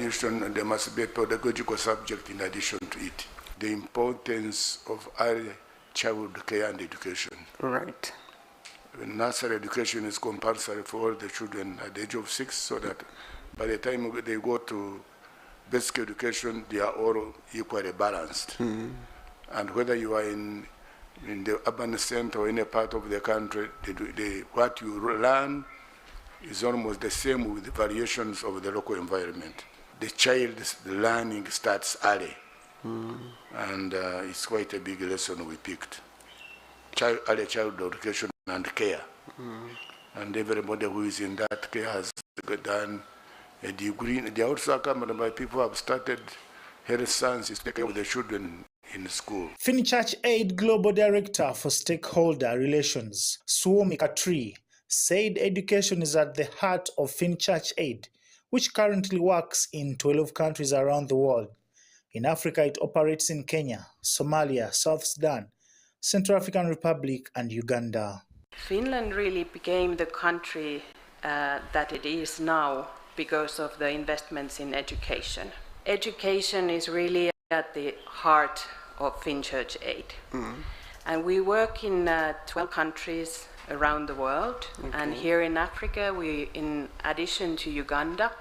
addition, there must be a pedagogical subject in addition to it. The importance of early child care and education. Right. Nursery education is compulsory for all the children at the age of 6, so that by the time they go to basic education, they are all equally balanced. And whether you are in the urban center or in a part of the country, what you learn is almost the same with the variations of the local environment. The child's learning starts early, and it's quite a big lesson we picked. Early child education and care. And everybody who is in that care has done a degree. They also accompanied by people who have started health sciences, taking care of the children in school. FinChurch Aid Global Director for Stakeholder Relations, Suomi Katri, said education is at the heart of FinChurch Aid, which currently works in 12 countries around the world. In Africa, it operates in Kenya, Somalia, South Sudan, Central African Republic, and Uganda. Finland really became the country that it is now because of the investments in education. Education is really at the heart of FinChurch Aid. And we work in 12 countries around the world. And here in Africa, we, in addition to Uganda,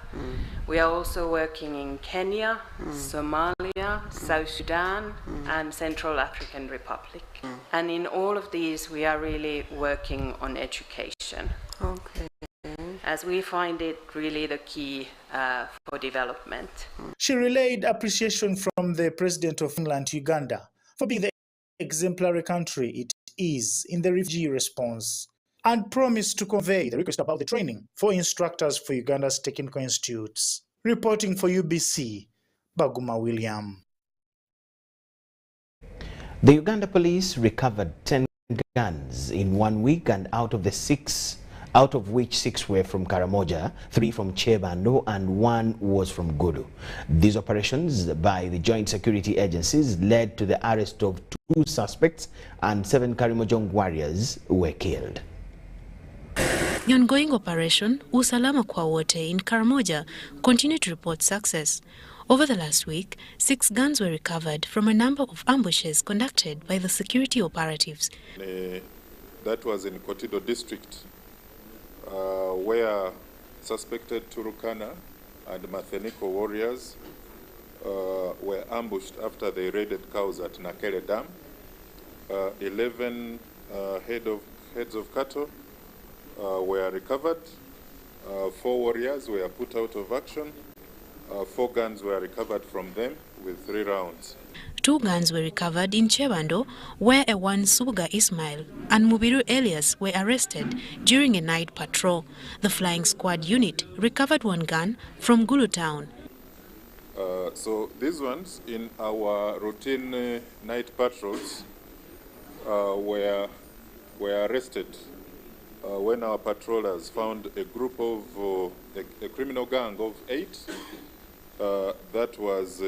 we are also working in Kenya, Somalia, South Sudan, and Central African Republic. And in all of these, we are really working on education. As we find it really the key for development. She relayed appreciation from the President of Finland, Uganda, for being the exemplary country it is in the refugee response, and promised to convey the request about the training for instructors for Uganda's technical institutes. Reporting for UBC, Baguma William. The Uganda police recovered 10 guns in 1 week, and out of which 6 were from Karamoja, 3 from Chebando, and 1 was from Gulu. These operations by the joint security agencies led to the arrest of 2 suspects, and 7 Karimojong warriors were killed. The ongoing operation, Usalama kwa Wote in Karamoja, continued to report success. Over the last week, 6 guns were recovered from a number of ambushes conducted by the security operatives. That was in Kotido district, where suspected Turukana and Matheniko warriors were ambushed after they raided cows at Nakere Dam. 11 heads of cattle were recovered. 4 warriors were put out of action. 4 guns were recovered from them with 3 rounds. 2 guns were recovered in Chebando, where a one Subuga Ismail and Mubiru Elias were arrested during a night patrol. The flying squad unit recovered 1 gun from Gulu town. So these ones in our routine night patrols were arrested when our patrollers found a group of a criminal gang of 8 that was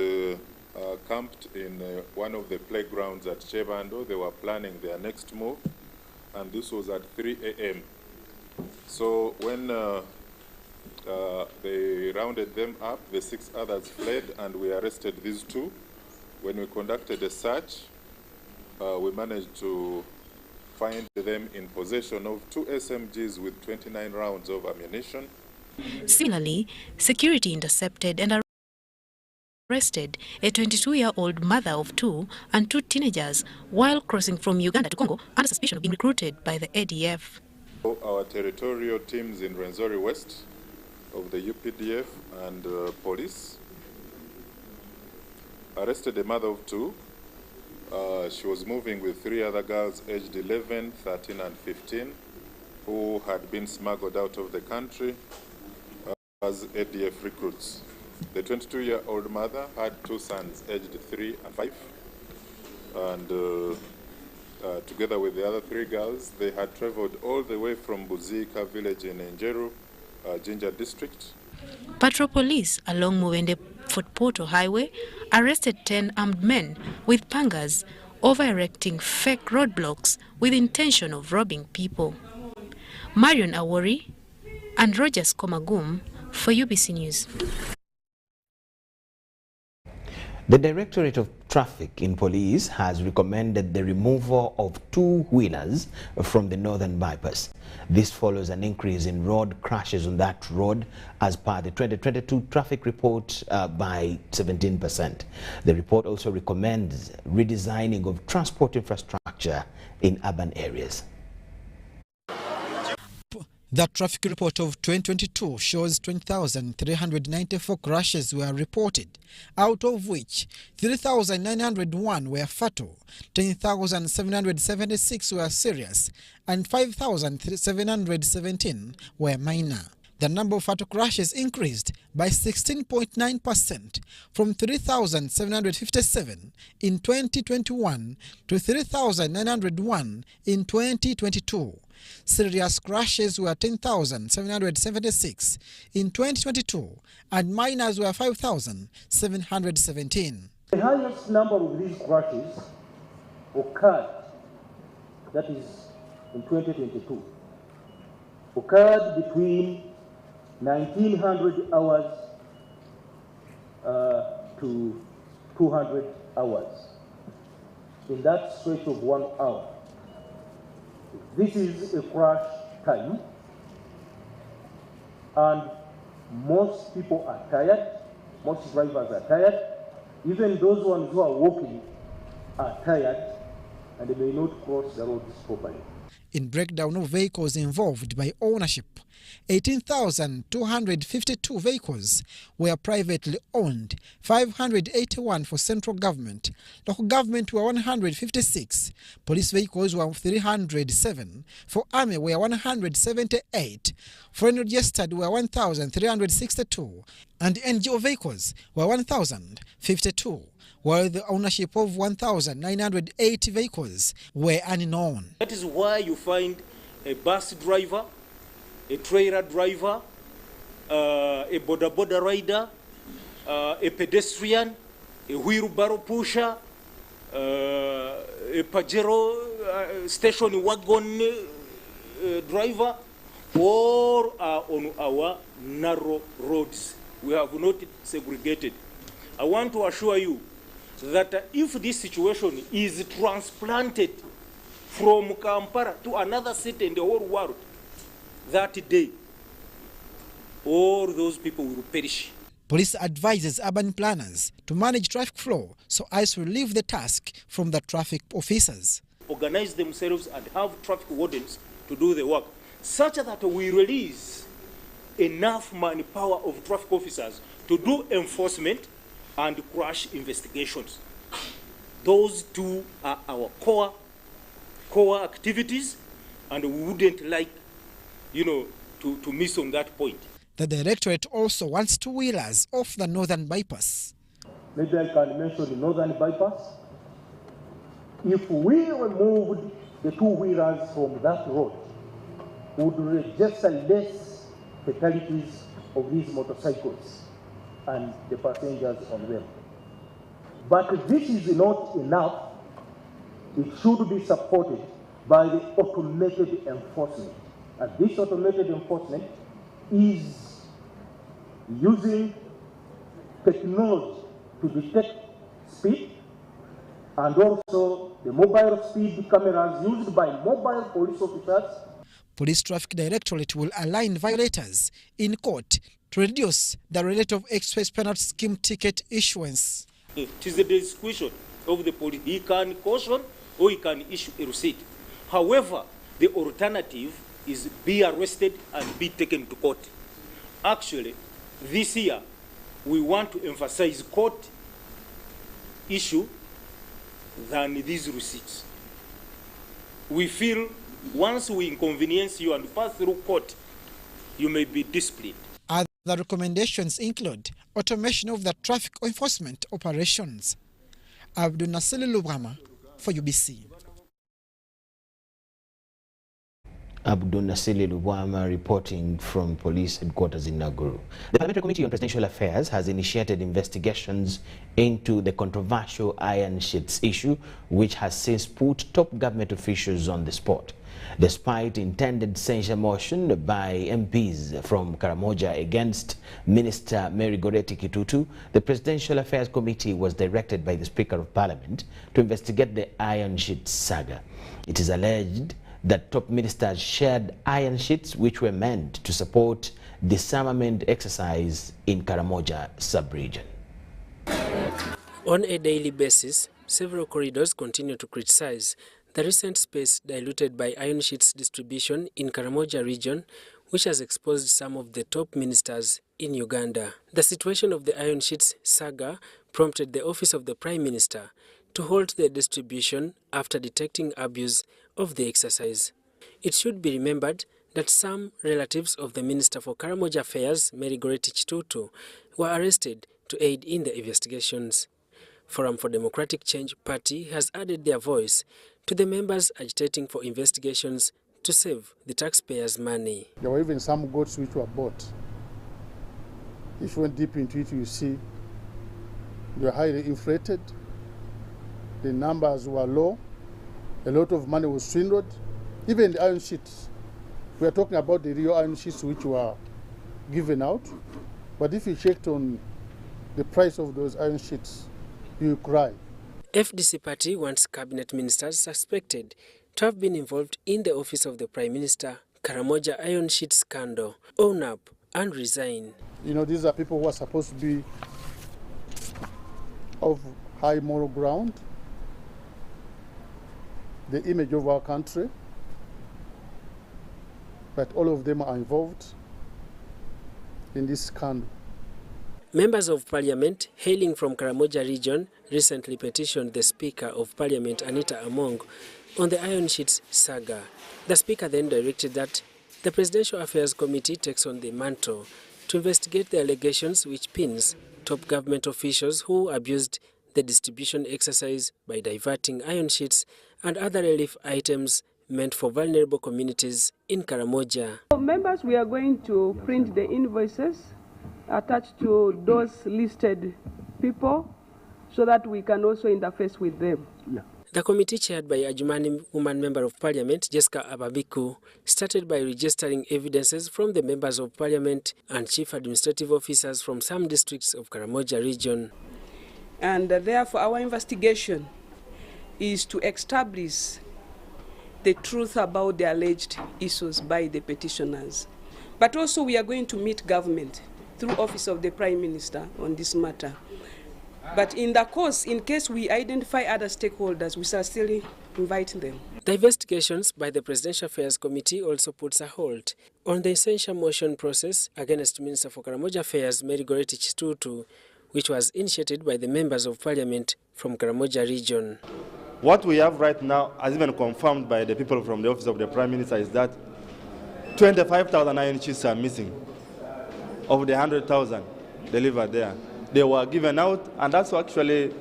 camped in one of the playgrounds at Chebando. They were planning their next move, and this was at 3 a.m. So when they rounded them up, the 6 others fled, and we arrested these 2. When we conducted a search, we managed to find them in possession of 2 SMGs with 29 rounds of ammunition. Similarly, security intercepted and arrested a 22-year-old mother of 2 and 2 teenagers while crossing from Uganda to Congo under suspicion of being recruited by the ADF. Our territorial teams in Rwenzori West of the UPDF and police arrested a mother of 2. She was moving with 3 other girls aged 11, 13, and 15 who had been smuggled out of the country as ADF recruits. The 22-year-old mother had 2 sons aged 3 and 5, and together with the other 3 girls, they had traveled all the way from Buzika village in Njeru, Jinja district. Patrol police along Mubende Fort Portal Highway arrested 10 armed men with pangas over erecting fake roadblocks with intention of robbing people. Marion Awori and Rogers Komagum for UBC News. The Directorate of Traffic in Police has recommended the removal of two-wheelers from the northern bypass. This follows an increase in road crashes on that road as per the 2022 traffic report by 17%. The report also recommends redesigning of transport infrastructure in urban areas. The traffic report of 2022 shows 20,394 crashes were reported, out of which 3,901 were fatal, 10,776 were serious, and 5,717 were minor. The number of fatal crashes increased by 16.9% from 3,757 in 2021 to 3,901 in 2022. Serious crashes were 10,776 in 2022 and minors were 5,717. The highest number of these crashes occurred, that is in 2022, occurred between 1900 hours to 200 hours. In that stretch of 1 hour. This is a crash time, and most people are tired, most drivers are tired, even those ones who are walking are tired and they may not cross the roads properly. In breakdown of vehicles involved by ownership, 18,252 vehicles were privately owned, 581 for central government, local government were 156, police vehicles were 307, for army were 178, foreign registered were 1,362, and NGO vehicles were 1,052. While the ownership of 1,980 vehicles were unknown. That is why you find a bus driver, a trailer driver, a boda rider, a pedestrian, a wheelbarrow pusher, a Pajero station wagon driver, all are on our narrow roads. We have not segregated. I want to assure you that if this situation is transplanted from Kampala to another city in the whole world, that day, all those people will perish. Police advises urban planners to manage traffic flow so as to relieve the task from the traffic officers. Organize themselves and have traffic wardens to do the work, such that we release enough manpower of traffic officers to do enforcement and crash investigations. Those two are our core activities, and we wouldn't like, to miss on that point. The Directorate also wants two-wheelers off the northern bypass. Maybe I can mention the northern bypass. If we removed the two-wheelers from that road, we would register less fatalities of these motorcycles and the passengers on them. But this is not enough. It should be supported by the automated enforcement. And this automated enforcement is using technology to detect speed, and also the mobile speed cameras used by mobile police officers. Police Traffic Directorate will align violators in court to reduce the rate of express penalty scheme ticket issuance. It is the discretion of the police. He can caution or he can issue a receipt. However, the alternative is be arrested and be taken to court. Actually, this year, we want to emphasize court issue than these receipts. We feel once we inconvenience you and pass through court, you may be disciplined. Other recommendations include automation of the traffic enforcement operations. Abdul Nasser Lukomwa for UBC. Abdul Nasili Lukomwa reporting from police headquarters in Nakuru. The Parliamentary Committee on Presidential Affairs has initiated investigations into the controversial iron sheets issue, which has since put top government officials on the spot. Despite intended censure motion by MPs from Karamoja against Minister Mary Goreti Kitutu, the Presidential Affairs Committee was directed by the Speaker of Parliament to investigate the iron sheets saga. It is alleged that top ministers shared iron sheets which were meant to support disarmament exercise in Karamoja sub-region. On a daily basis, several corridors continue to criticize the recent space diluted by iron sheets distribution in Karamoja region, which has exposed some of the top ministers in Uganda. The situation of the iron sheets saga prompted the Office of the Prime Minister to halt the distribution after detecting abuse of the exercise. It should be remembered that some relatives of the Minister for Karamoja Affairs, Mary Goreti Kitutu, were arrested to aid in the investigations. Forum for Democratic Change Party has added their voice to the members agitating for investigations to save the taxpayers' money. There were even some goats which were bought. If you went deep into it, you see they were highly inflated, the numbers were low, a lot of money was swindled. Even the iron sheets, we are talking about the real iron sheets which were given out, but if you checked on the price of those iron sheets, you cry. FDC party wants cabinet ministers suspected to have been involved in the office of the Prime Minister Karamoja iron sheet scandal own up and resign. You know, these are people who are supposed to be of high moral ground, the image of our country, but all of them are involved in this scandal. Members of Parliament hailing from Karamoja region recently petitioned the Speaker of Parliament, Anita Among, on the iron sheets saga. The Speaker then directed that the Presidential Affairs Committee takes on the mantle to investigate the allegations which pins top government officials who abused the distribution exercise by diverting iron sheets and other relief items meant for vulnerable communities in Karamoja. Members, we are going to print the invoices attached to those listed people so that we can also interface with them. Yeah. The committee, chaired by Ajumani woman member of Parliament, Jessica Ababiku, started by registering evidences from the members of Parliament and chief administrative officers from some districts of Karamoja region. And therefore our investigation is to establish the truth about the alleged issues by the petitioners. But also we are going to meet government through Office of the Prime Minister on this matter. But in the course, in case we identify other stakeholders, we shall still invite them. The investigations by the Presidential Affairs Committee also puts a halt on the censure motion process against Minister for Karamoja Affairs, Mary Goreti Kitutu, which was initiated by the members of Parliament from Karamoja region. What we have right now, as even confirmed by the people from the Office of the Prime Minister, is that 25,000 iron sheets are missing of the 100,000 delivered there. They were given out, and that's actually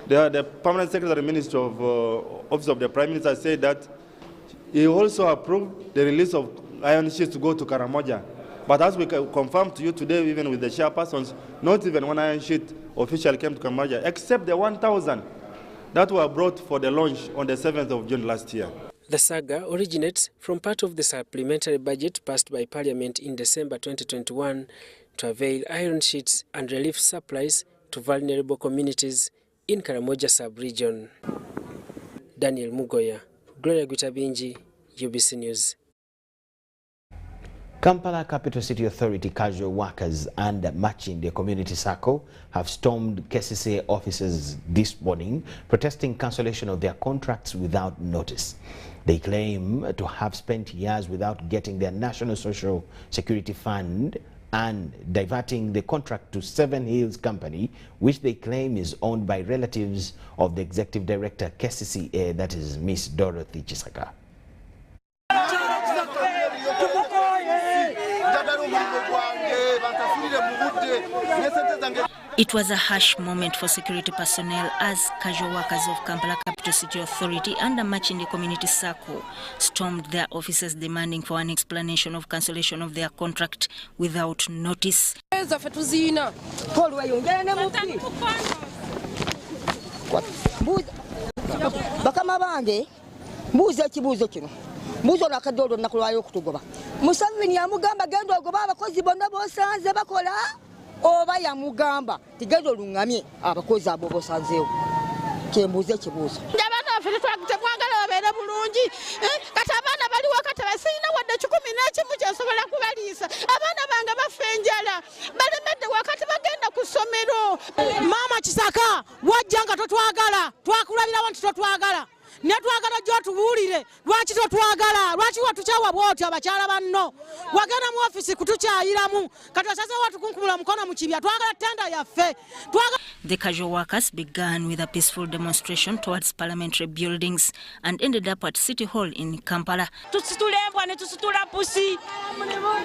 the Permanent Secretary Minister of Office of the Prime Minister said that he also approved the release of iron sheets to go to Karamoja. But as we confirmed to you today, even with the chairpersons, not even one iron sheet official came to Karamoja, except the 1,000 that were brought for the launch on the 7th of June last year. The saga originates from part of the supplementary budget passed by Parliament in December 2021 to avail iron sheets and relief supplies to vulnerable communities in Karamoja sub-region. Daniel Mugoya, Gloria Gutabinji, UBC News. Kampala Capital City Authority casual workers and Machinde Community Circle have stormed KCCA offices this morning, protesting cancellation of their contracts without notice. They claim to have spent years without getting their National Social Security Fund and diverting the contract to Seven Hills Company, which they claim is owned by relatives of the Executive Director KCCA, that is Miss Dorothy Chisaka. It was a harsh moment for security personnel as casual workers of Kampala Capital City Authority under Machindi Community Circle stormed their offices demanding for an explanation of cancellation of their contract without notice. Bakama bange mbuuza ekibuuzo kino mbuuza olwakadde olunaku lwayo okutugoba Museveni yamugamba genda ogoba abakozi bonna b'osanze bakola oba yamugamba tigenda oluŋŋamye abakozi abo b'osanzeewo kyembuuza ekibuuzo abaana baffe tetwagala babeere bulungi kati abaana baliwo kati basirina wadde 11 kyensobola kubaliisa abaana bange bafa enjala balemedde wakati bagenda ku ssomero. Maama Kisaka wajja nga totwagala twakulabirawo nti totwagala netwagala gy'otubuulire lwaki totwagala lwaki watukyawa bw'otyo abakyala banno wagenda mu ofisi kutukyayiramu kati osazeewo tukunkumula mukono mu kibya twagala tenda yaffe. The casual workers began with a peaceful demonstration towards parliamentary buildings and ended up at City Hall in Kampala. Tusitule embwa ne tusitula pusi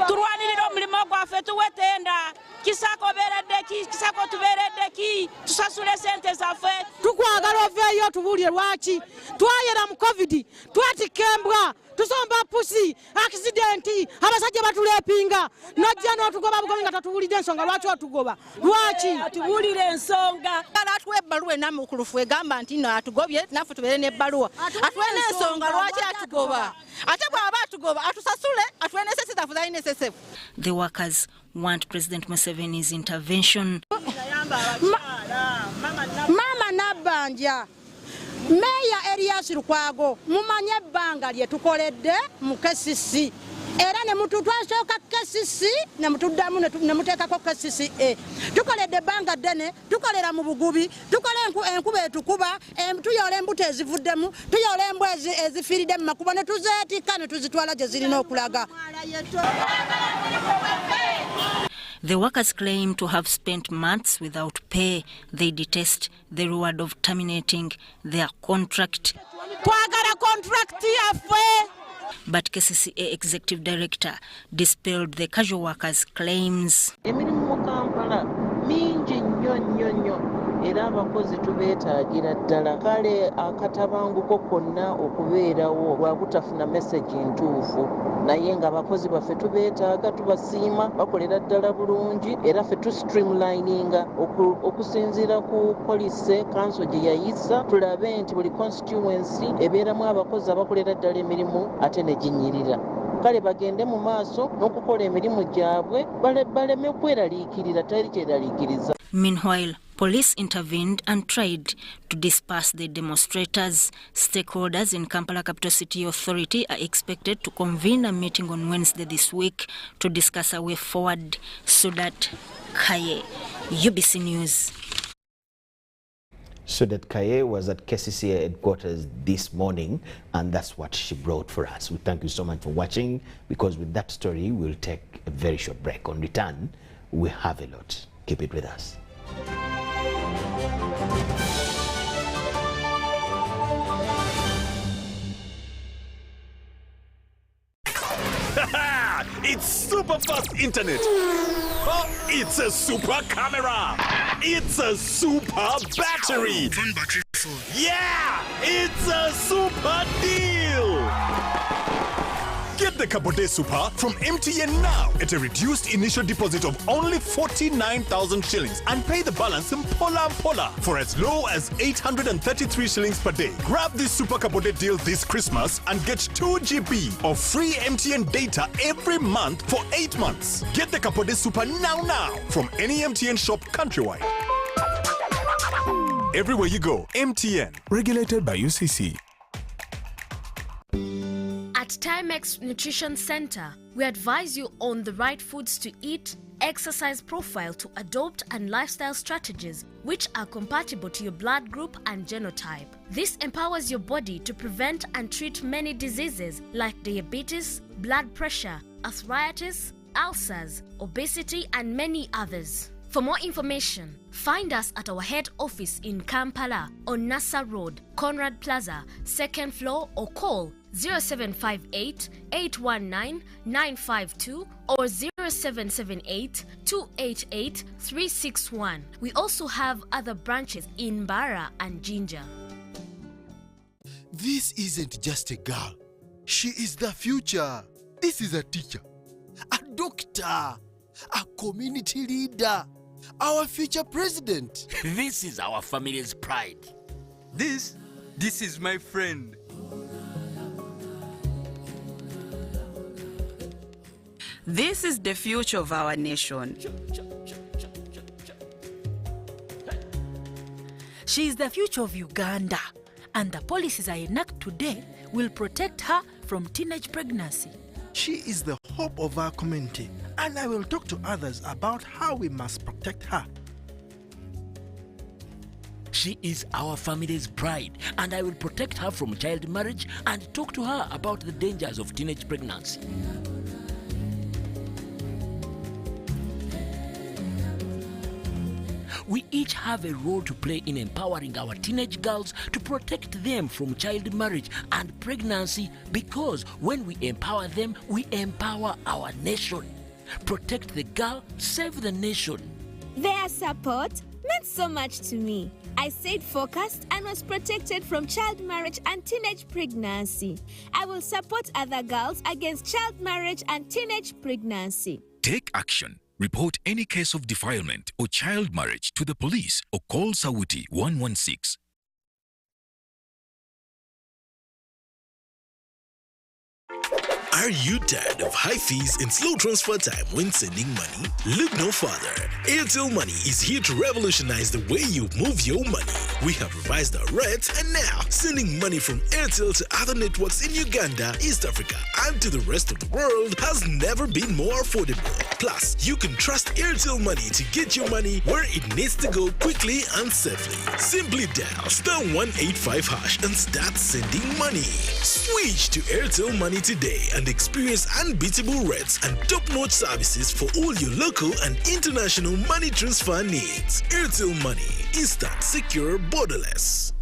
tulwanirira omulimo gwaffe tuwetenda Kisako bereddeki Kisako tubereddeki tusasule sente zaffe tukwagala oveeyo tubuulire lwaki twayera mu covid twatika embwa tusomba pusi accidenti abasajja batulepinga nojja n'otugoba bugomi nga tatubuulidde ensonga lwaki otugoba lwaki atubuulire ensonga atuwa ebbaluwa enamukulufu egamba nti no atugobye naffe tubeere n'ebbaluwa atuwe n'ensonga lwaki atugoba ate bw'aba atugoba atusasule atuwe n'esesizafu zali n'esesefu. The workers want President Museveni's intervention. Mama Nabanja Meya Erias Lukwago mumanye ebbanga lye tukoledde mu KCCA era ne mutu twasooka KCCA ne mutuddamu ne muteekako KCCA tukoledde ebbanga ddene tukolera mu bugubi tukola enkuba etukuba tuyola embuto ezivuddemu tuyola embwa ezifiiridde mu makubo ne tuzeetikka ne tuzitwala gye zirina okulaga. The workers claim to have spent months without pay. They detest the reward of terminating their contract. But KCCA Executive Director dispelled the casual workers' claims. Era abakozi tubeetaagira ddala kale akatabanguko konna okubeerawo lwakutafuna message ntuufu naye nga abakozi baffe tubeetaaga tubasiima bakolera ddala bulungi era ffe streamlininga okusinziira ku police council gye yayisa tulabe nti buli constituency ebeeramu abakozi abakolera ddala emirimu ate ne ginyirira kale bagende mu maaso n'okukola emirimu gyabwe baleme kweraliikirira teri kyeraliikiriza. Meanwhile, police intervened and tried to disperse the demonstrators. Stakeholders in Kampala Capital City Authority are expected to convene a meeting on Wednesday this week to discuss a way forward. Sudat Kaye, UBC News. Sudat Kaye was at KCCA headquarters this morning, and that's what she brought for us. We thank you so much for watching, because with that story, we'll take a very short break. On return, we have a lot. Keep it with us. It's super fast internet. Oh, it's a super camera. It's a super battery. Phone battery full. Yeah, it's a super deal. Get the Kabode Super from MTN now at a reduced initial deposit of only 49,000 shillings and pay the balance in Pola for as low as 833 shillings per day. Grab this Super Kabode deal this Christmas and get 2 GB of free MTN data every month for 8 months. Get the Kabode Super now from any MTN shop countrywide. Everywhere you go, MTN. Regulated by UCC. At Timex Nutrition Center, we advise you on the right foods to eat, exercise profile to adopt, and lifestyle strategies which are compatible to your blood group and genotype. This empowers your body to prevent and treat many diseases like diabetes, blood pressure, arthritis, ulcers, obesity, and many others. For more information, find us at our head office in Kampala on Nassa Road, Conrad Plaza, 2nd floor, or call 0758 819 952 or 0778 288 361. We also have other branches in Bara and Jinja. This isn't just a girl. She is the future. This is a teacher, a doctor, a community leader, our future president. This is our family's pride. This is my friend. This is the future of our nation. She is the future of Uganda, and the policies I enact today will protect her from teenage pregnancy. She is the hope of our community, and I will talk to others about how we must protect her. She is our family's pride, and I will protect her from child marriage and talk to her about the dangers of teenage pregnancy. We each have a role to play in empowering our teenage girls to protect them from child marriage and pregnancy, because when we empower them, we empower our nation. Protect the girl, save the nation. Their support meant so much to me. I stayed focused and was protected from child marriage and teenage pregnancy. I will support other girls against child marriage and teenage pregnancy. Take action. Report any case of defilement or child marriage to the police or call Sawuti 116. Are you tired of high fees and slow transfer time when sending money? Look no further. Airtel Money is here to revolutionize the way you move your money. We have revised our rates, and now sending money from Airtel to other networks in Uganda, East Africa, and to the rest of the world has never been more affordable. Plus, you can trust Airtel Money to get your money where it needs to go quickly and safely. Simply dial *185# and start sending money. Switch to Airtel Money today and experience unbeatable rates and top-notch services for all your local and international money transfer needs. Airtel Money. Instant, secure, borderless.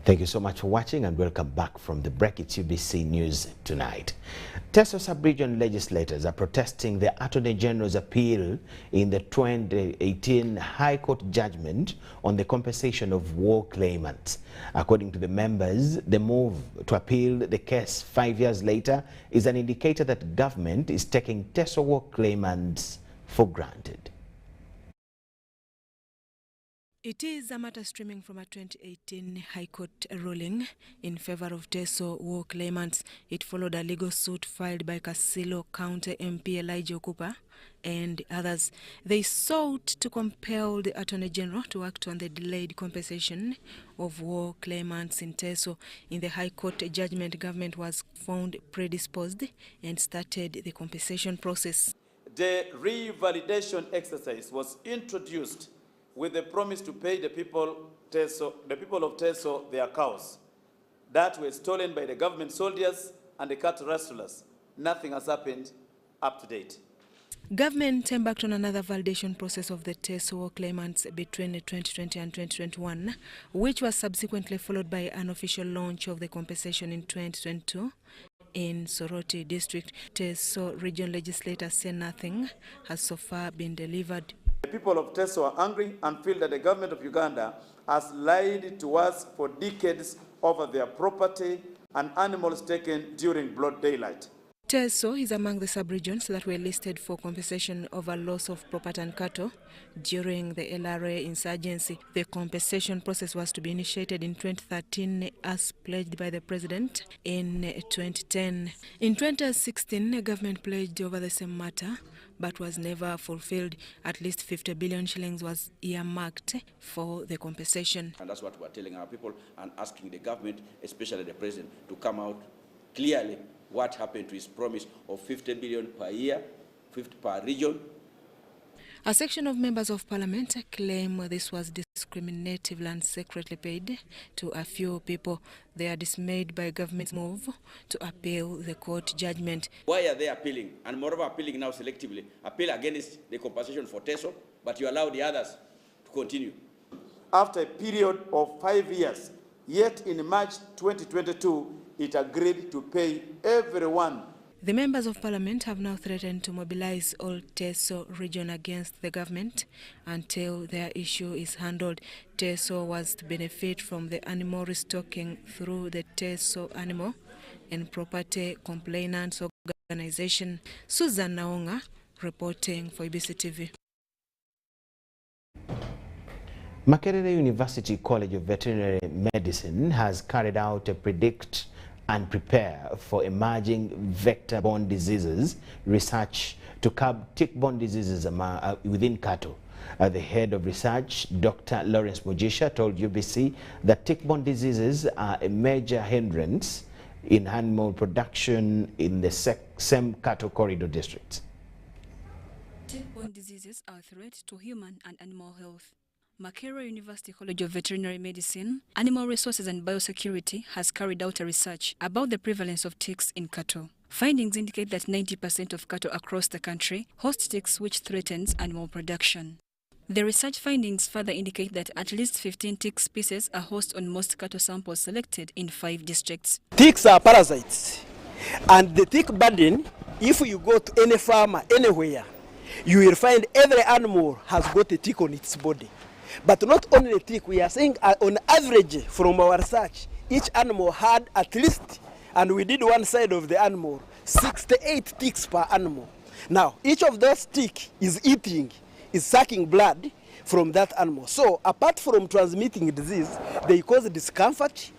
Thank you so much for watching, and welcome back from the break. It's UBC News Tonight. Teso sub-region legislators are protesting the Attorney General's appeal in the 2018 High Court judgment on the compensation of war claimants. According to the members, the move to appeal the case 5 years later is an indicator that government is taking Teso war claimants for granted. It is a matter stemming from a 2018 High Court ruling in favor of Teso war claimants. It followed a legal suit filed by Kasilo County MP Elijah Cooper and others. They sought to compel the Attorney General to act on the delayed compensation of war claimants in Teso. In the High Court judgment, government was found predisposed and started the compensation process. The revalidation exercise was introduced with the promise to pay the people of Teso their cows that were stolen by the government soldiers and the cattle rustlers. Nothing has happened up to date. Government embarked on another validation process of the Teso war claimants between 2020 and 2021, which was subsequently followed by an official launch of the compensation in 2022. In Soroti District, Teso region legislators say nothing has so far been delivered. The people of Teso are angry and feel that the government of Uganda has lied to us for decades over their property and animals taken during broad daylight. Teso is among the sub-regions that were listed for compensation over loss of property and cattle during the LRA insurgency. The compensation process was to be initiated in 2013 as pledged by the president in 2010. In 2016, the government pledged over the same matter, but was never fulfilled. At least 50 billion shillings was earmarked for the compensation. And that's what we're telling our people and asking the government, especially the president, to come out clearly what happened to his promise of 50 billion per year, 50 per region. A section of members of parliament claim this was discriminative land secretly paid to a few people. They are dismayed by government's move to appeal the court judgment. Why are they appealing? And moreover, appealing now selectively. Appeal against the compensation for Teso, but you allow the others to continue. After a period of 5 years, yet in March 2022, it agreed to pay everyone. The members of parliament have now threatened to mobilize all Teso region against the government until their issue is handled. Teso was to benefit from the animal restocking through the Teso Animal and Property Complainants Organization. Susan Naonga reporting for UBC TV. Makerere University College of Veterinary Medicine has carried out a predict and prepare for emerging vector-borne diseases research to curb tick-borne diseases within cattle. The head of research, Dr. Lawrence Mujisha, told UBC that tick-borne diseases are a major hindrance in animal production in the same cattle corridor districts. Tick-borne diseases are a threat to human and animal health. Makerere University College of Veterinary Medicine, Animal Resources and Biosecurity has carried out a research about the prevalence of ticks in cattle. Findings indicate that 90% of cattle across the country host ticks, which threatens animal production. The research findings further indicate that at least 15 tick species are host on most cattle samples selected in 5 districts. Ticks are parasites, and the tick burden, if you go to any farmer anywhere, you will find every animal has got a tick on its body. But not only a tick, we are saying on average from our research, each animal had at least, and we did one side of the animal, 68 ticks per animal. Now, each of those ticks is sucking blood from that animal. So, apart from transmitting disease, they cause discomfort.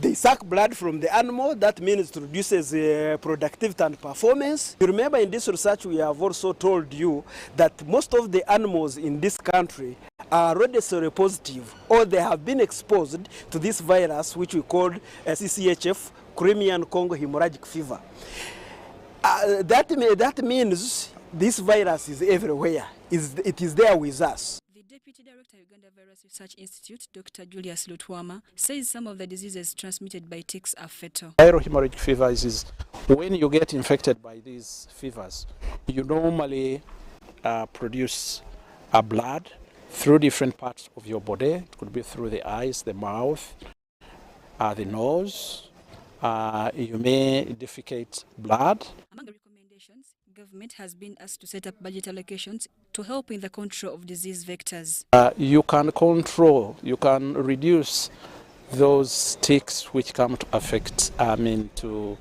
They suck blood from the animal. That means it reduces productivity and performance. You remember in this research, we have also told you that most of the animals in this country are already seropositive, or they have been exposed to this virus, which we call CCHF, Crimean Congo hemorrhagic fever. That means this virus is everywhere. It is there with us. The Deputy Director of Uganda Virus Research Institute, Dr. Julius Lukomwa, says some of the diseases transmitted by ticks are fatal. Viral hemorrhagic fever is when you get infected by these fevers, you normally produce blood through different parts of your body. It could be through the eyes, the mouth, the nose. You may defecate blood. Among the recommendations, government has been asked to set up budget allocations to help in the control of disease vectors. You can reduce those ticks which come to affect, to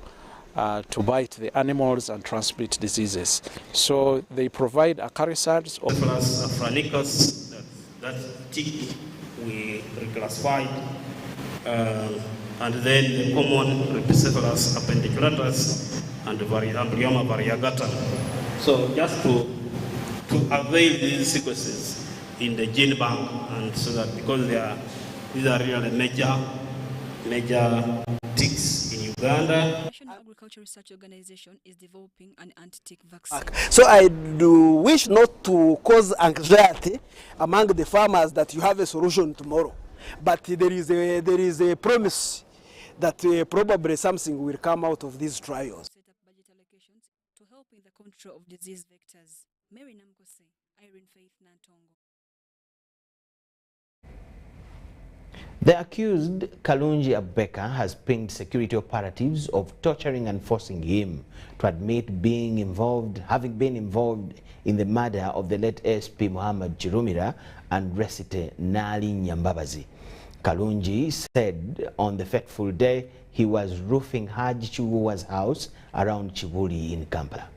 bite the animals and transmit diseases. So they provide acaricides or Afranicus, that tick we reclassified, and then the common Rhipicephalus appendiculatus and Amblyoma variegata. So just to avail these sequences in the gene bank, and so that because these are really major ticks in Uganda. National Agriculture Research Organization is developing an anti-tick vaccine. So I do wish not to cause anxiety among the farmers that you have a solution tomorrow, but there is a promise that probably something will come out of these trials. Set up budget allocations to help in the control of disease vectors. Mary Namkose, Irene Faith Nantongo. The accused, Kalunji Abeka, has pinged security operatives of torturing and forcing him to admit having been involved in the murder of the late ASP Muhammad Chirumira and Resite Nali Nyambabazi. Kalunji said on the fateful day he was roofing Haji Chiwuwa's house around Chibuli in Kampala.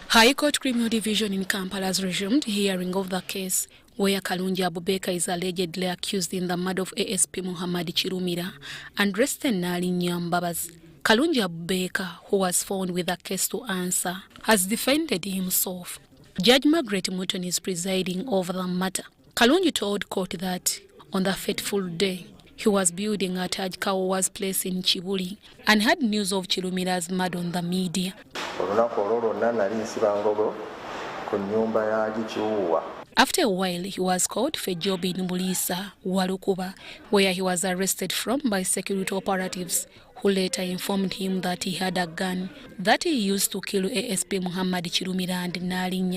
High Court Criminal Division in Kampala has resumed hearing of the case where Kalunji Abubeka is allegedly accused in the murder of ASP Muhammad Chirumira and Resite Nali Nyambabazi. Kalunji Abubeka, who was found with a case to answer, has defended himself. Judge Margaret Mutton is presiding over the matter. Kalunji told court that on the fateful day, he was building at Haji Kawawa's place in Chibuli and had news of Chirumira's murder on the media. After a while, he was called for a job in Bulisa, Walukuba, where he was arrested from by security operatives, who later informed him that he had a gun that he used to kill ASP Muhammad Chirumira and Nalinya.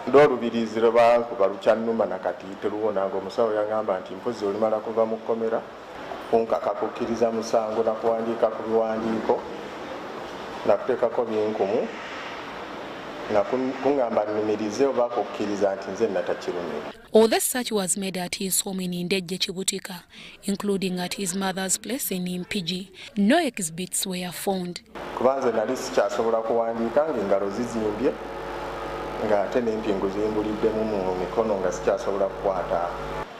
Ndolubirizira bankuba lukyannuma nakati teruwona ng'omusawo yagamba nti mpozi olimala kuva mu kkomera kunkakakukkiriza musango nakuwandiika ku biwandiiko nakuteekako binkumu nakuŋŋamba nnumirize oba kukkiriza nti nze natakirumira. All the search was made at his home in Ndejje Chibutika, including at his mother's place in Impigi. No exhibits were found. Kuba nze nali sikyasobola kuwandiika ng'engalo zizimbye ng'ate n'empingu zimbuliddemu mu mikono nga sikyasobola kukwata.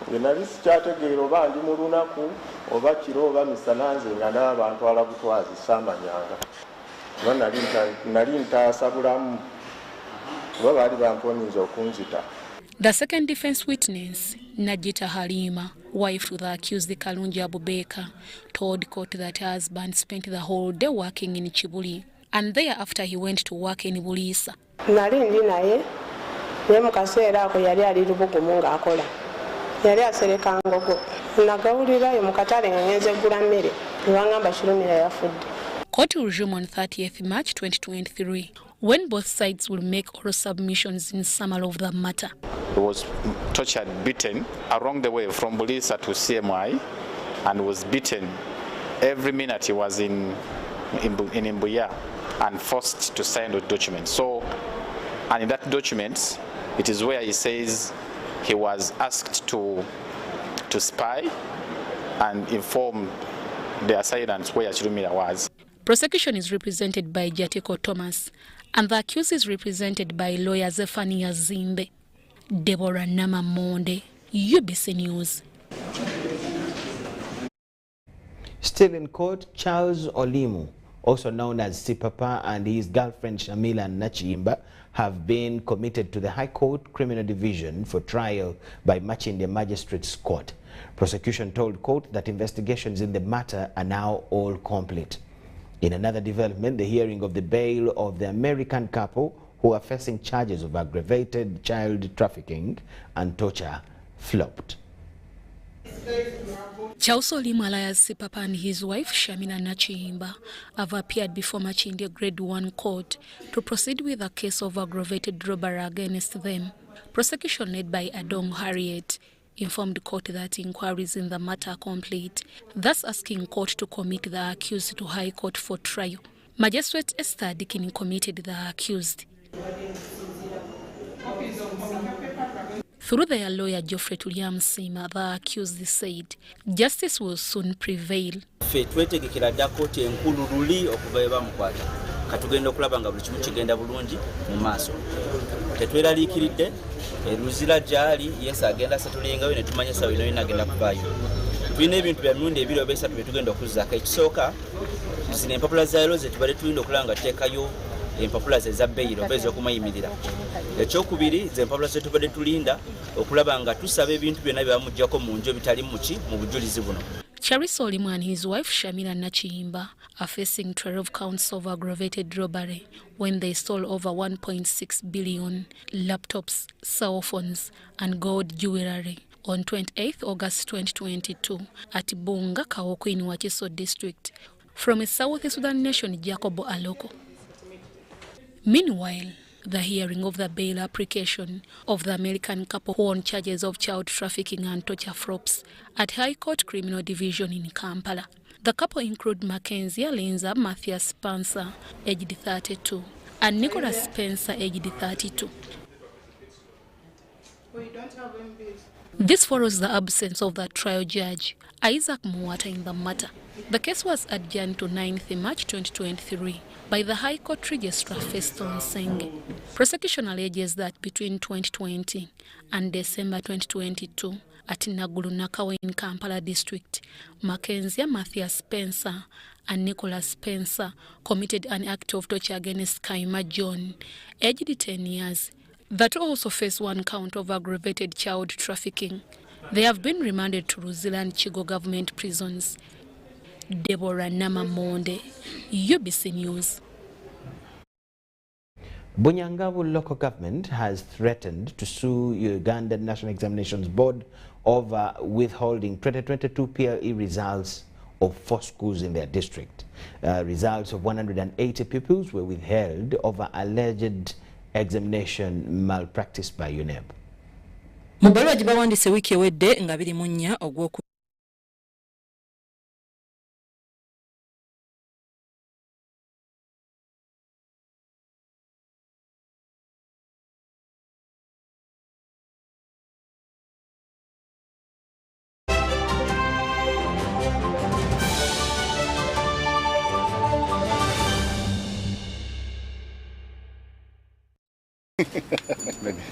Nge nali sikyategeera oba ndi mu lunaku oba kiro oba misana nze nga n'abantwala butwazi saamanyanga. Kuba nali ntaasa bulamu kuba baali bamponyeza okunzita. The second defense witness, Najita Halima, wife to the accused Kalungi Abubeka, told court that her husband spent the whole day working in Chibuli, and thereafter he went to work in Bulisa. Nali ndi naye ne mu kaseera ako yali ali lubugumu ng'akola. Yali asereka ngogo. Nagawulirayo mu katale nga ngenze gula mmere ne bangamba Chirumira yafudde. Court will resume on 30th March 2023, when both sides will make oral submissions in summary of the matter. He was tortured, beaten along the way from Bulisa to CMI, and was beaten every minute he was in Mbuya and forced to sign the document. So, and in that document, it is where he says he was asked to spy and inform the assailants where Chirumira was. Prosecution is represented by Jatiko Thomas, and the accused is represented by lawyer Zephania Zimbe. Deborah Namamonde, UBC News. Still in court, Charles Olimu, also known as Sipapa, and his girlfriend Shamila Nachimba have been committed to the High Court Criminal Division for trial by Machinde Magistrates Court. Prosecution told court that investigations in the matter are now all complete. In another development, the hearing of the bail of the American couple who are facing charges of aggravated child trafficking and torture flopped. Charles Olimu alias Sipapa and his wife Shamina Nachimba have appeared before Machinde Grade 1 Court to proceed with a case of aggravated robbery against them. Prosecution led by Adong Harriet informed court that inquiries in the matter are complete, thus asking court to commit the accused to High Court for trial. Magistrate Esther Dikini committed the accused. Through their lawyer Geoffrey Tuliamsima, the accused said justice will soon prevail. Twetegekera dda kooti enkulu luli okuva ebamukwata katugenda okulaba nga buli kimu kigenda bulungi mu maaso. Tetweraliikiridde eruzira gyali Yesu agenda asatulingayo ne tumanya sawa ino agenda kuvaayo. Tulina ebintu bya mirundi ebiri oba esatu bye tugenda okuzzaako. Ekisooka zino empapula zaalo ze tubadde tulina okulaba nga teekayo empapula ze za beyiro oba ez'okumayimirira. Ekyokubiri ze empapula ze tubadde tulinda okulaba nga tusaba ebintu byonna bye bamuggyako mu nju bitali mu bujulizi buno. Charles Olimu and his wife Shamila Nachimba are facing 12 counts of aggravated robbery when they stole over 1.6 billion laptops, cell phones and gold jewelry on 28th August 2022 at Bunga Kawoko in Wachiso district from a South Sudan nation Jacobo Aloko. Meanwhile, the hearing of the bail application of the American couple who on charges of child trafficking and torture flops at High Court Criminal Division in Kampala. The couple include Mackenzie Linza Matthias Spencer, aged 32, and Nicholas Spencer, aged 32. This follows the absence of the trial judge, Isaac Muwata, in the matter. The case was adjourned to 9th March 2023 by the High Court Registrar Feston Senge. Prosecution alleges that between 2020 and December 2022 at Nagulu Nakawa in Kampala district, Mackenzie Matthias Spencer and Nicholas Spencer committed an act of torture against Kaima John, aged 10 years, that also faced one count of aggravated child trafficking. They have been remanded to Ruzila and Chigo government prisons. Deborah Namamonde, UBC News. Bunyangabu local government has threatened to sue Ugandan National Examinations Board over withholding 2022 PLE results of 4 schools in their district. Results of 180 pupils were withheld over alleged examination malpractice by UNEB. Mubaluwa gibawandise wiki ewedde nga biri mu nnya ogw'oku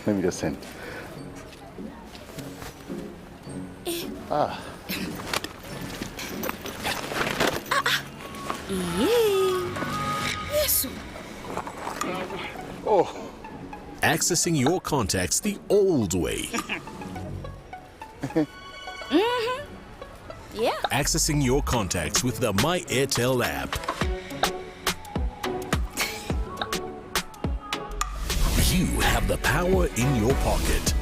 Let me just send. Yes. Oh. Accessing your contacts the old way. Yeah. Accessing your contacts with the My Airtel app. You have the power in your pocket.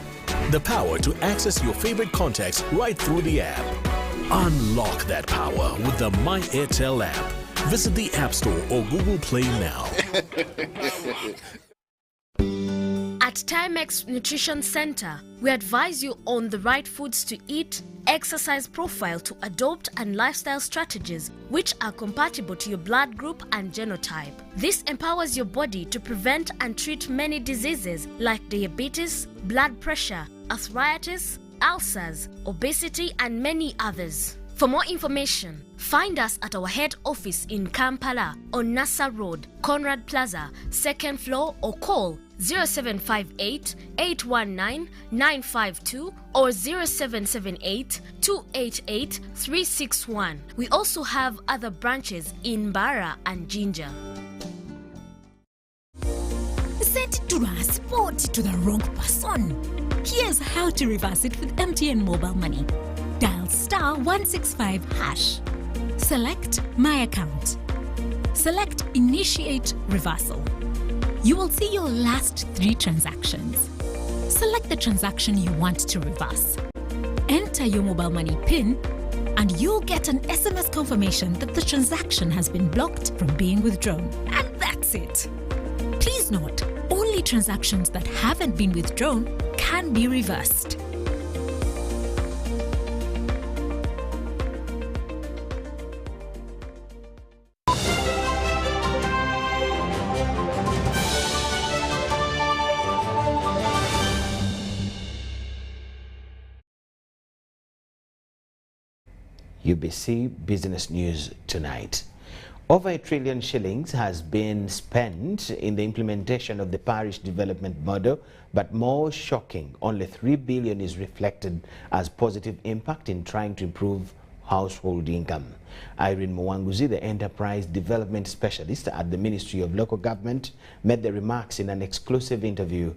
The power to access your favorite contacts right through the app. Unlock that power with the My Airtel app. Visit the App Store or Google Play now. At Timex Nutrition Center, we advise you on the right foods to eat, exercise profile to adopt, and lifestyle strategies which are compatible to your blood group and genotype. This empowers your body to prevent and treat many diseases like diabetes, blood pressure, arthritis, ulcers, obesity, and many others. For more information, find us at our head office in Kampala on Nassa Road, Conrad Plaza, 2nd floor, or call 0758 819 952 or 0778 288 361. We also have other branches in Bara and Jinja. Send transport to the wrong person. Here's how to reverse it with MTN Mobile Money. Dial *165#. Select My Account. Select Initiate Reversal. You will see your last 3 transactions. Select the transaction you want to reverse. Enter your mobile money PIN and you'll get an SMS confirmation that the transaction has been blocked from being withdrawn. And that's it. Please note, only transactions that haven't been withdrawn can be reversed. UBC Business News tonight. Over £1 trillion shillings has been spent in the implementation of the parish development model, but more shocking, only 3 billion is reflected as positive impact in trying to improve household income. Irene Mwanguzi, the enterprise development specialist at the Ministry of Local Government, made the remarks in an exclusive interview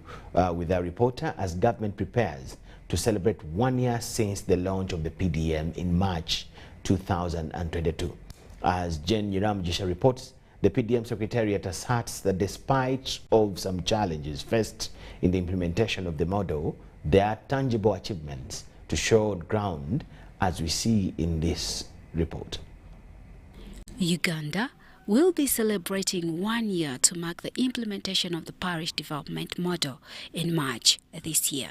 with our reporter as government prepares to celebrate 1 year since the launch of the PDM in March 2022. As Jen Yiramjisha reports, the PDM Secretariat asserts that despite of some challenges faced in the implementation of the model, there are tangible achievements to show on ground, as we see in this report. Uganda will be celebrating 1 year to mark the implementation of the parish development model in March this year.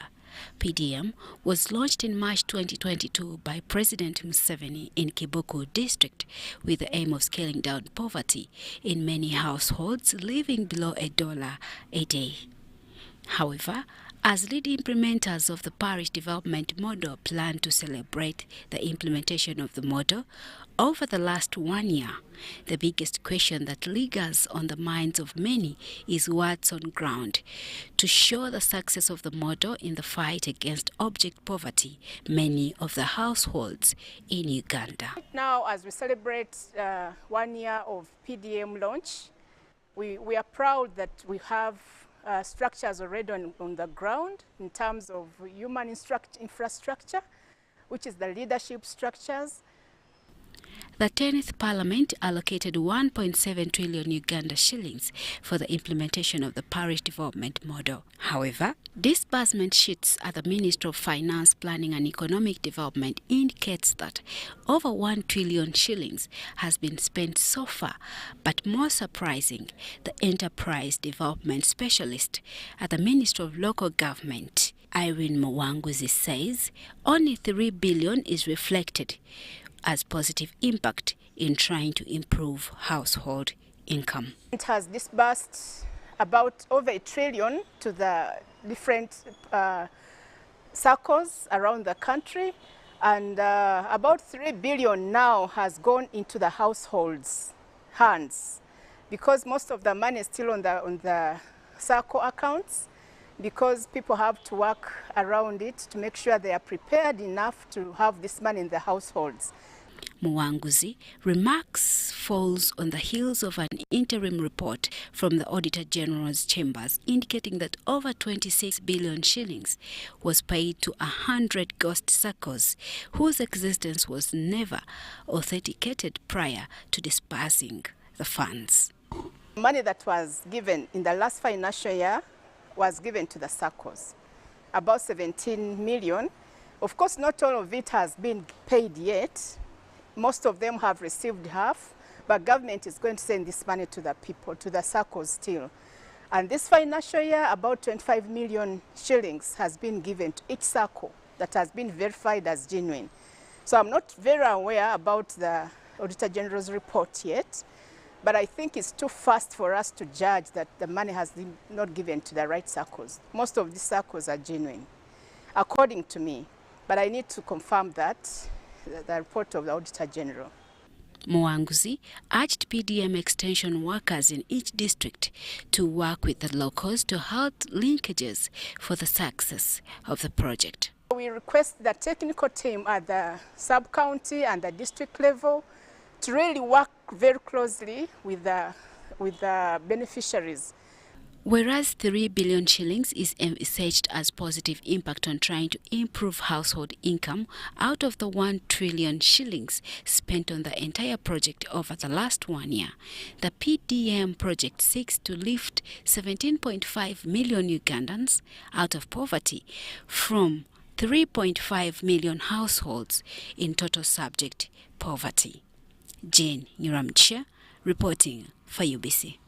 PDM was launched in March 2022 by President Museveni in Kibuku district with the aim of scaling down poverty in many households living below $1 a day. However, as lead implementers of the parish development model plan to celebrate the implementation of the model over the last 1 year, the biggest question that lingers on the minds of many is what's on ground to show the success of the model in the fight against object poverty, many of the households in Uganda. Now, as we celebrate 1 year of PDM launch, we are proud that we have structures already on the ground in terms of human infrastructure, which is the leadership structures. The 10th Parliament allocated 1.7 trillion Uganda shillings for the implementation of the parish development model. However, disbursement sheets at the Ministry of Finance, Planning and Economic Development indicates that over 1 trillion shillings has been spent so far. But more surprising, the Enterprise Development Specialist at the Ministry of Local Government, Irene Mwanguzi, says only 3 billion is reflected as positive impact in trying to improve household income. It has disbursed about over 1 trillion to the different circles around the country, and about 3 billion now has gone into the households' hands, because most of the money is still on the circle accounts, because people have to work around it to make sure they are prepared enough to have this money in the households. Mwanguzi remarks falls on the heels of an interim report from the Auditor General's chambers indicating that over 26 billion shillings was paid to 100 ghost circles whose existence was never authenticated prior to disbursing the funds. Money that was given in the last financial year was given to the circles, about 17 million. Of course, not all of it has been paid yet. Most of them have received half, but government is going to send this money to the people, to the circles still. And this financial year, about 25 million shillings has been given to each circle that has been verified as genuine. So I'm not very aware about the Auditor General's report yet, but I think it's too fast for us to judge that the money has been not given to the right circles. Most of these circles are genuine, according to me, but I need to confirm that. The report of the Auditor General. Mwanguzi urged PDM extension workers in each district to work with the locals to halt linkages for the success of the project. We request the technical team at the sub-county and the district level to really work very closely with the beneficiaries. Whereas 3 billion shillings is envisaged as positive impact on trying to improve household income out of the 1 trillion shillings spent on the entire project over the last 1 year, the PDM project seeks to lift 17.5 million Ugandans out of poverty from 3.5 million households in total subject poverty. Jane Nyuramchia reporting for UBC.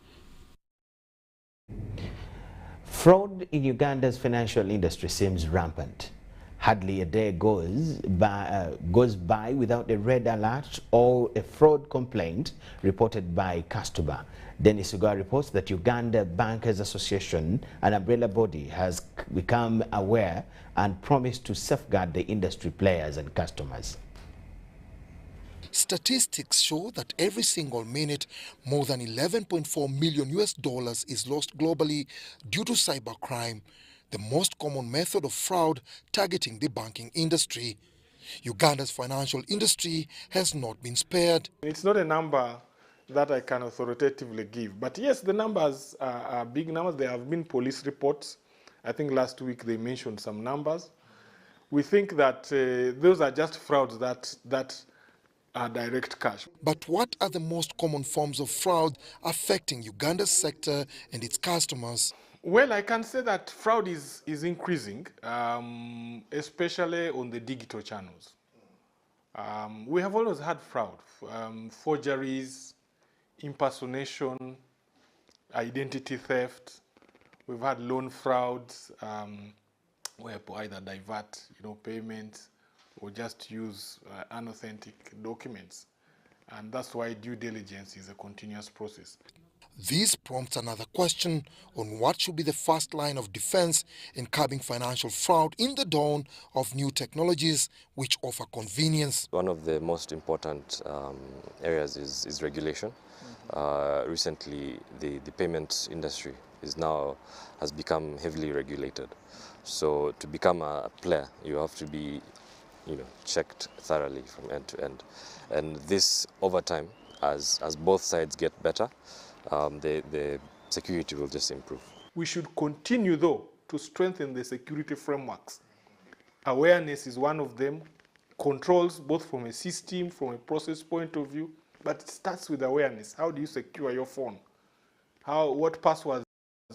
Fraud in Uganda's financial industry seems rampant. Hardly a day goes by without a red alert or a fraud complaint reported by customer. Dennis Uga reports that Uganda Bankers Association, an umbrella body, has become aware and promised to safeguard the industry players and customers. Statistics show that every single minute, more than $11.4 million is lost globally due to cybercrime, the most common method of fraud targeting the banking industry. Uganda's financial industry has not been spared. It's not a number that I can authoritatively give, but yes, the numbers are big numbers. There have been police reports. I think last week they mentioned some numbers. We think that those are just frauds that are direct cash. But what are the most common forms of fraud affecting Uganda's sector and its customers? Well, I can say that fraud is increasing, especially on the digital channels. We have always had fraud, forgeries, impersonation, identity theft. We've had loan frauds, where people either divert, payments, or just use unauthentic documents. And that's why due diligence is a continuous process. This prompts another question on what should be the first line of defense in curbing financial fraud in the dawn of new technologies which offer convenience. One of the most important areas is regulation. Recently, the payment industry has become heavily regulated. So to become a player, you have to be checked thoroughly from end to end. And this, over time, as both sides get better, the security will just improve. We should continue, though, to strengthen the security frameworks. Awareness is one of them. controls, both from a system, from a process point of view, but it starts with awareness. How do you secure your phone? What passwords,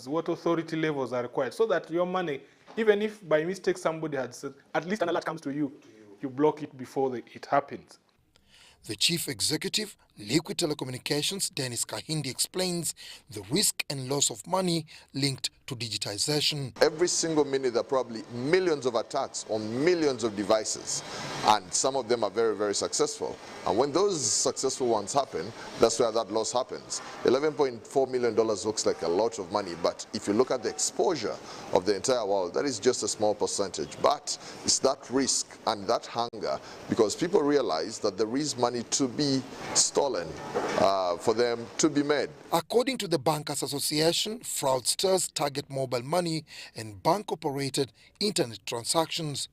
what authority levels are required, so that your money, even if by mistake somebody had said, at least an alert comes to you, you block it before it happens. The Chief Executive, Liquid Telecommunications, Dennis Kahindi, explains the risk and loss of money linked to digitization. Every single minute there are probably millions of attacks on millions of devices, and some of them are very, very successful. And when those successful ones happen, that's where that loss happens. $11.4 million looks like a lot of money, but if you look at the exposure of the entire world, that is just a small percentage. But it's that risk and that hunger, because people realize that there is money to be stolen for them to be made. According to the Bankers Association, fraudsters target mobile money and bank-operated internet transactions.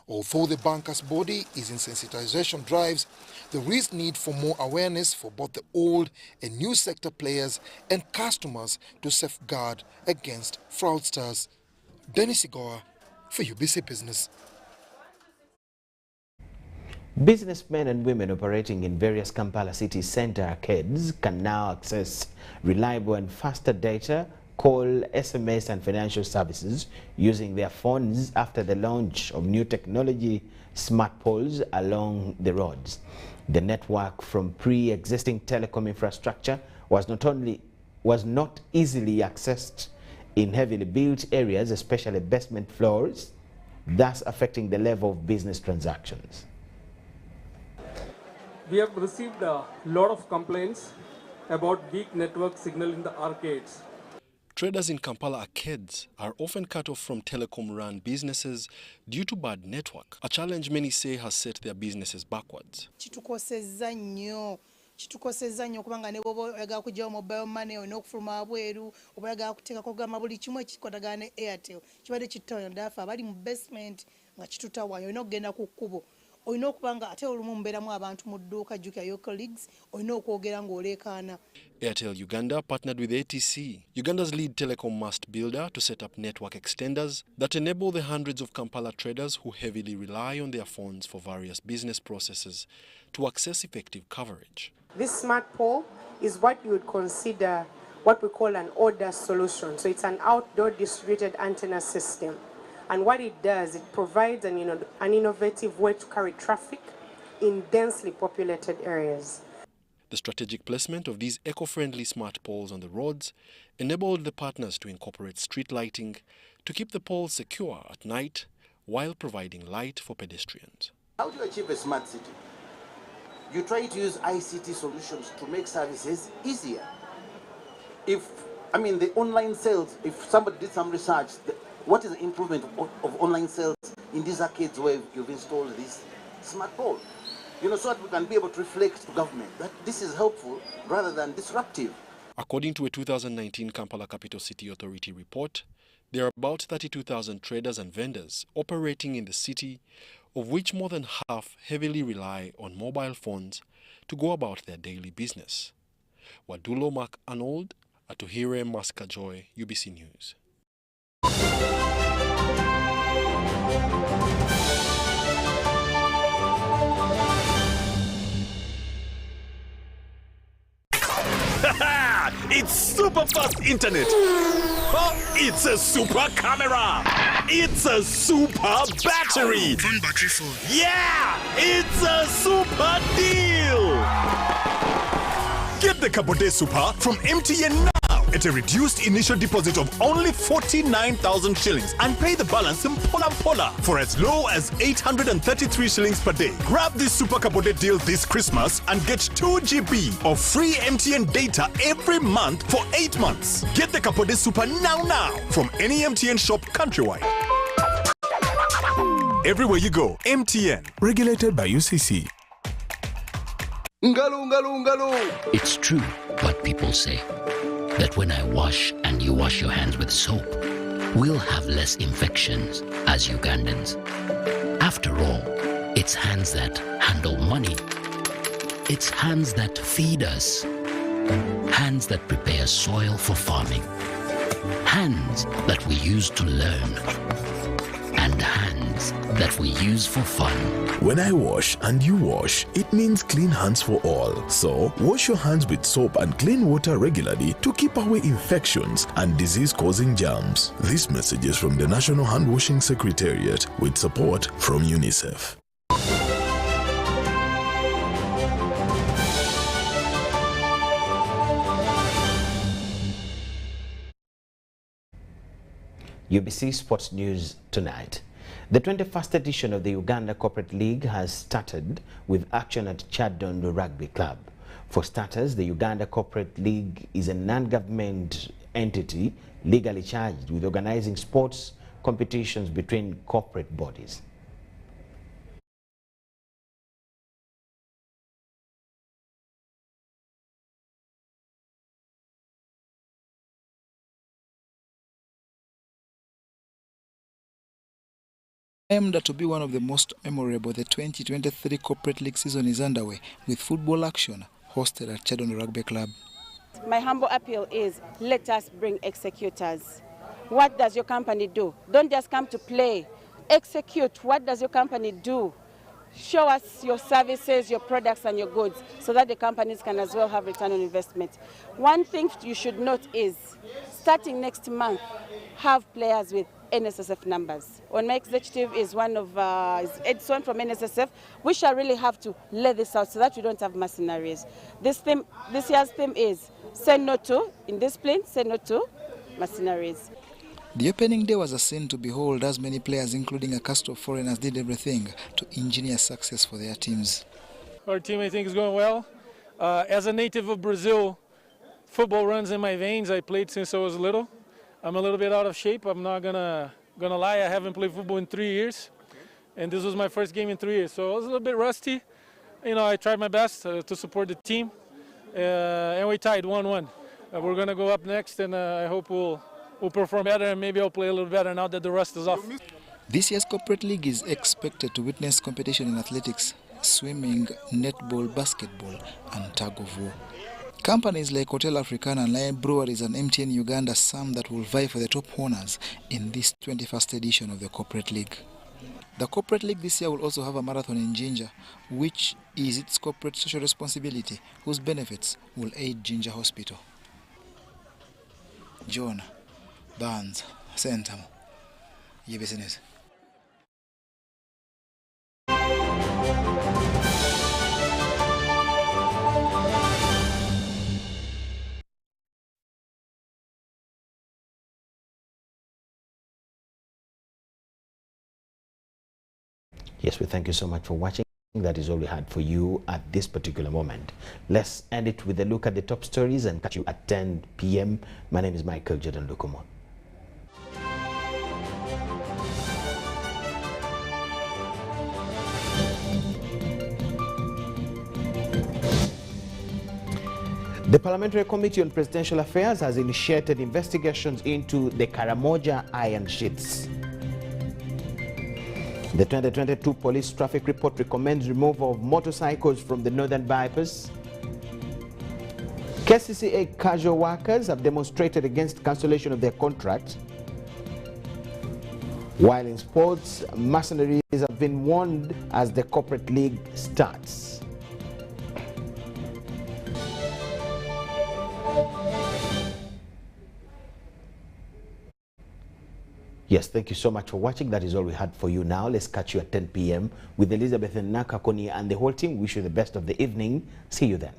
Although the bankers' body is in sensitization drives, there is need for more awareness for both the old and new sector players and customers to safeguard against fraudsters. Dennis Igoa for UBC Business. Businessmen and women operating in various Kampala city center arcades can now access reliable and faster data, call, SMS and financial services using their phones after the launch of new technology smart poles along the roads. The network from pre-existing telecom infrastructure was not easily accessed in heavily built areas, especially basement floors, thus affecting the level of business transactions. We have received a lot of complaints about weak network signal in the arcades. Traders in Kampala arcades are often cut off from telecom-run businesses due to bad network, a challenge many say has set their businesses backwards. Chitukoseza nnyo kubanga ne bobo yaga kujja mobile money onokufuma abweru obayaga kuteeka kogama buli kimwe kikwatagana ne Airtel kibadde kitoyo ndafa bali mu basement nga kitutawayo onogenda ku kkubo oyina okubanga ate olumu mbeeramu abantu mu dduuka jjukira your colleagues oyina okwogera ng'oleekaana. Airtel Uganda partnered with ATC, Uganda's lead telecom mast builder, to set up network extenders that enable the hundreds of Kampala traders who heavily rely on their phones for various business processes to access effective coverage. This smart pole is what you would consider what we call an order solution. So it's an outdoor distributed antenna system. And what it does, it provides an innovative way to carry traffic in densely populated areas. The strategic placement of these eco-friendly smart poles on the roads enabled the partners to incorporate street lighting to keep the poles secure at night while providing light for pedestrians. How do you achieve a smart city? You try to use ICT solutions to make services easier. The online sales, if somebody did some research, what is the improvement of online sales in these arcades where you've installed this smart pole? So that we can be able to reflect to government that this is helpful rather than disruptive. According to a 2019 Kampala Capital City Authority report, there are about 32,000 traders and vendors operating in the city, of which more than half heavily rely on mobile phones to go about their daily business. Wadulo Mark Arnold, Atuhire Maskajoy, UBC News. It's super fast internet. It's a super camera. It's a super battery. Phone battery full. Yeah, it's a super deal. Get the Kabode Super from MTN now at a reduced initial deposit of only 49,000 shillings and pay the balance in Pola for as low as 833 shillings per day. Grab this Super Kabode deal this Christmas and get 2 GB of free MTN data every month for 8 months. Get the Kabode Super now from any MTN shop countrywide. Everywhere you go, MTN. Regulated by UCC. It's true what people say, that when I wash and you wash your hands with soap, we'll have less infections as Ugandans. After all, it's hands that handle money. It's hands that feed us. Hands that prepare soil for farming. Hands that we use to learn. and hands that we use for fun. When I wash and you wash, it means clean hands for all. So, wash your hands with soap and clean water regularly to keep away infections and disease-causing germs. This message is from the National Hand Washing Secretariat with support from UNICEF. UBC Sports News tonight. The 21st edition of the Uganda Corporate League has started with action at Chadon Rugby Club. For starters, the Uganda Corporate League is a non-government entity legally charged with organizing sports competitions between corporate bodies. Aimed to be one of the most memorable, the 2023 Corporate League season is underway with football action hosted at Chadon Rugby Club. My humble appeal is, let us bring executors. What does your company do? Don't just come to play. Execute. What does your company do? Show us your services, your products and your goods so that the companies can as well have return on investment. One thing you should note is, starting next month, have players with NSSF numbers. When my executive is one of Edson from NSSF, we shall really have to lay this out so that we don't have mercenaries. This year's theme is say no to indiscipline, say no to mercenaries. The opening day was a scene to behold as many players, including a cast of foreigners, did everything to engineer success for their teams. Our team, I think, is going well. As a native of Brazil, football runs in my veins. I played since I was little. I'm a little bit out of shape. I'm not gonna lie. I haven't played football in 3 years, and this was my first game in 3 years. So I was a little bit rusty. You know, I tried my best to support the team, and we tied 1-1. We're gonna go up next, and I hope we'll perform better, and maybe I'll play a little better now that the rust is off. This year's Corporate League is expected to witness competition in athletics, swimming, netball, basketball, and tug of war. Companies like Hotel Africana and Lion Breweries and MTN Uganda, some that will vie for the top honors in this 21st edition of the Corporate League. The Corporate League this year will also have a marathon in Jinja, which is its corporate social responsibility, whose benefits will aid Jinja Hospital. John Barnes, Centam, UBC News. Yes, we thank you so much for watching. That is all we had for you at this particular moment. Let's end it with a look at the top stories and catch you at 10 p.m. My name is Michael Jordan Lukomwa. The Parliamentary Committee on Presidential Affairs has initiated investigations into the Karamoja iron sheets. The 2022 police traffic report recommends removal of motorcycles from the northern bypass. KCCA casual workers have demonstrated against cancellation of their contracts. While in sports, mercenaries have been warned as the Corporate League starts. Yes, thank you so much for watching. That is all we had for you now. Let's catch you at 10 p.m. with Elizabeth and Nakakoni and the whole team. Wish you the best of the evening. See you then.